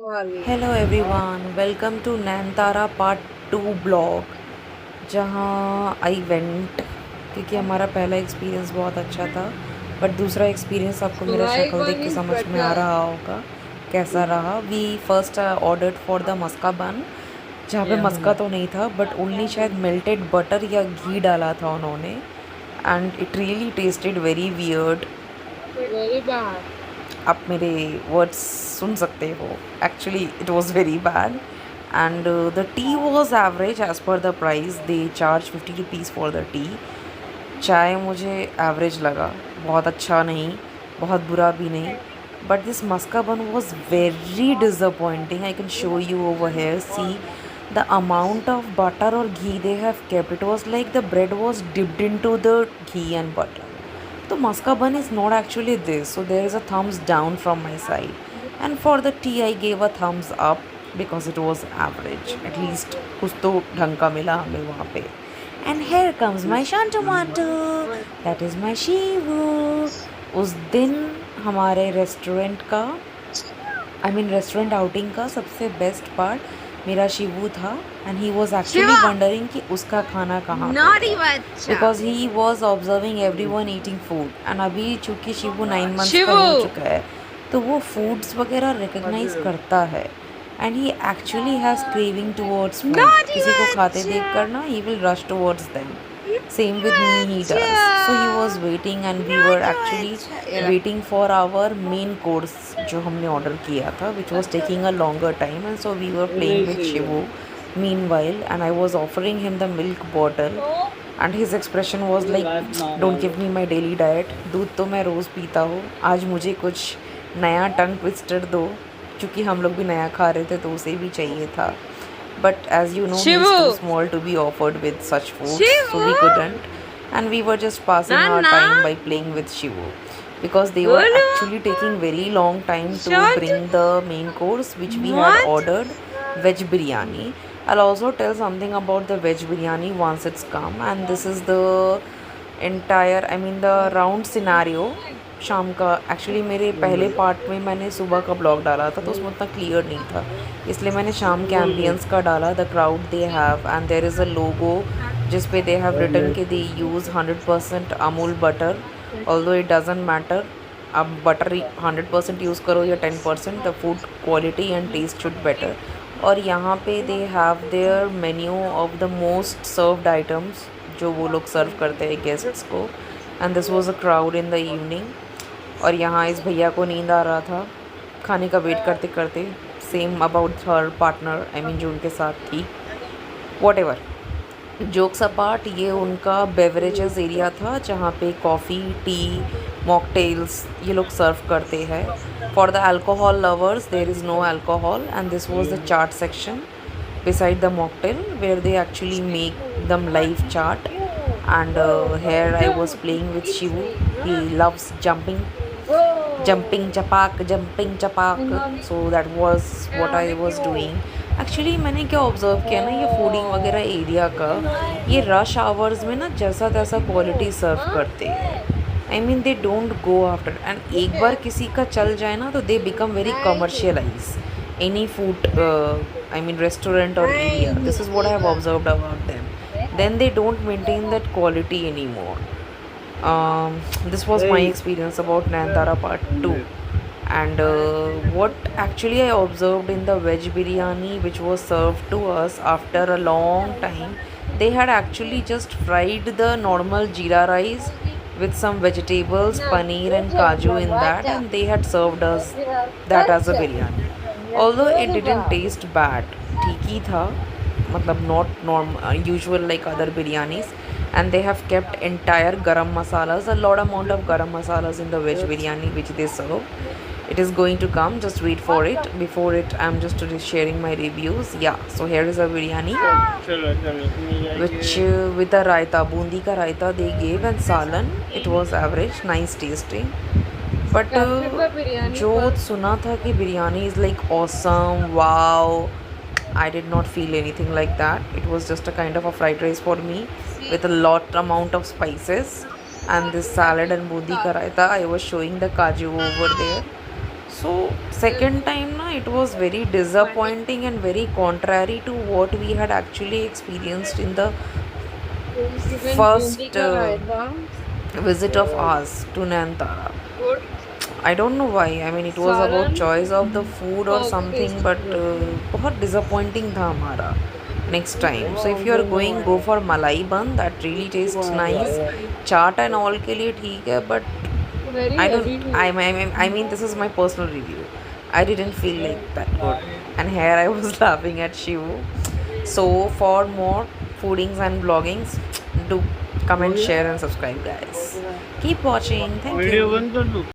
Hello everyone, welcome to Nayantara part 2 blog. जहाँ I went, क्योंकि हमारा पहला एक्सपीरियंस बहुत अच्छा था, बट दूसरा एक्सपीरियंस आपको मेरा शक्ल देख के समझ में आ रहा होगा कैसा रहा। We first ordered for the maska bun, जहाँ पे मस्का तो नहीं था बट ओनली शायद मेल्टेड बटर या घी डाला था उन्होंने, and it really tasted very weird. आप मेरे वर्ड्स सुन सकते हो। Actually it was very bad, and the tea was average as per the price they charge 50 rupees for the tea. चाय मुझे एवरेज लगा, बहुत अच्छा नहीं, बहुत बुरा भी नहीं, but this maska bun was very disappointing. I can show you over here, see the amount of butter or ghee they have kept. It was like the bread was dipped into the ghee and butter. So Muska bun is not actually this. So there is a thumbs down from my side. And for the tea I gave a thumbs up because it was average. At least कुछ तो ढंग का मिला हमें वहाँ पे. And here comes my Shantomato. That is my Shivu. उस दिन हमारे रेस्टोरेंट का, रेस्टोरेंट आउटिंग का सबसे बेस्ट पार्ट मेरा शिवू था, and he was actually wondering कि उसका खाना कहाँ पे है, because he was observing every one eating food. And अभी चूँकि शिवू 9 मंथ्स का हो चुका है, तो वो फूड्स वगैरह रिकग्नाइज करता है, and he actually has craving towards food. किसी को खाते देख कर ना, he will rush towards them. Same with me, he does. So he was waiting and we were actually waiting for our main course जो हमने order किया था, which was taking a longer time, and so we were playing with Shivu meanwhile, and I was offering him the milk bottle, and his expression was like, don't give me my daily diet, दूध तो मैं रोज़ पीता हूँ, आज मुझे कुछ नया tongue twister दो। चूँकि हम लोग भी नया खा रहे थे तो उसे भी चाहिए था, but as you know, he's too small to be offered with such food, so we couldn't, and we were just passing our time by playing with Shivu, because they were actually taking very long time to bring the main course, which we had ordered, veg biryani. I'll also tell something about the veg biryani once it's come, and this is the entire, the round scenario शाम का। Actually मेरे पहले part में मैंने सुबह का blog डाला था, तो उसमें उतना क्लियर नहीं था, इसलिए मैंने शाम के एम्बियंस का डाला। The crowd they have, and there is a logo जिस पे दे हैव रिटन कि they use 100% Amul butter, although it doesn't matter. अब बटर 100% यूज़ करो या 10%, the food quality and taste should better. और यहाँ पे they have their menu of the most served items जो वो लोग सर्व करते हैं गेस्ट्स को, and this was a crowd in the evening. और यहाँ इस भैया को नींद आ रहा था खाने का वेट करते करते। सेम अबाउट हर पार्टनर, जो उनके साथ थी। वॉट एवर, जोक्स अपार्ट, ये उनका बेवरेजेस एरिया था जहाँ पे कॉफ़ी, टी, मॉकटेल्स ये लोग सर्व करते हैं। For the alcohol lovers there is no alcohol, and this was the chaat section beside the mocktail where they actually make them live chart. And here I was playing with Shivu. He loves jumping chapak, so that was what I was doing. Actually मैंने क्या observe किया ना, ये fooding वगैरह area का, ये rush hours में ना जैसा तैसा क्वालिटी सर्व करते हैं। They don't go after, and एक बार किसी का चल जाए ना तो they become very commercialise any food, restaurant or area. This is what I have observed about them. Then they don't maintain that quality anymore. This was my experience about Nayantara part 2. And what actually I observed in the veg biryani which was served to us after a long time, they had actually just fried the normal jeera rice with some vegetables, paneer and kaju in that, and they had served us that as a biryani. Although it didn't taste bad, ठीक ही था, मतलब not usual like other biryanis. And they have kept entire garam masalas, a lot amount of garam masalas in the veg biryani which they serve. It is going to come, just wait for it. Before it, I'm just sharing my reviews. Yeah, so here is a biryani which with a raita, bundi ka raita they gave, and salan. It was average, nice tasting. But जो सुना था कि biryani is like awesome, wow, I did not feel anything like that. It was just a kind of a fried rice for me with a lot amount of spices and this salad and bundi ka raita. I was showing the kaju over there. So second time na, it was very disappointing and very contrary to what we had actually experienced in the first visit of ours to Nantara. I don't know why. I mean, it was about choice of the food or something, but बहुत disappointing था हमारा next time. So if you are going, go for malai bun. That really tastes nice. Chaat and all के लिए ठीक है, but I don't. I mean, this is my personal review. I didn't feel like that good, and here I was laughing at Shivu. So for more foodings and vloggings, do comment, share, and subscribe, guys. Keep watching. Thank you.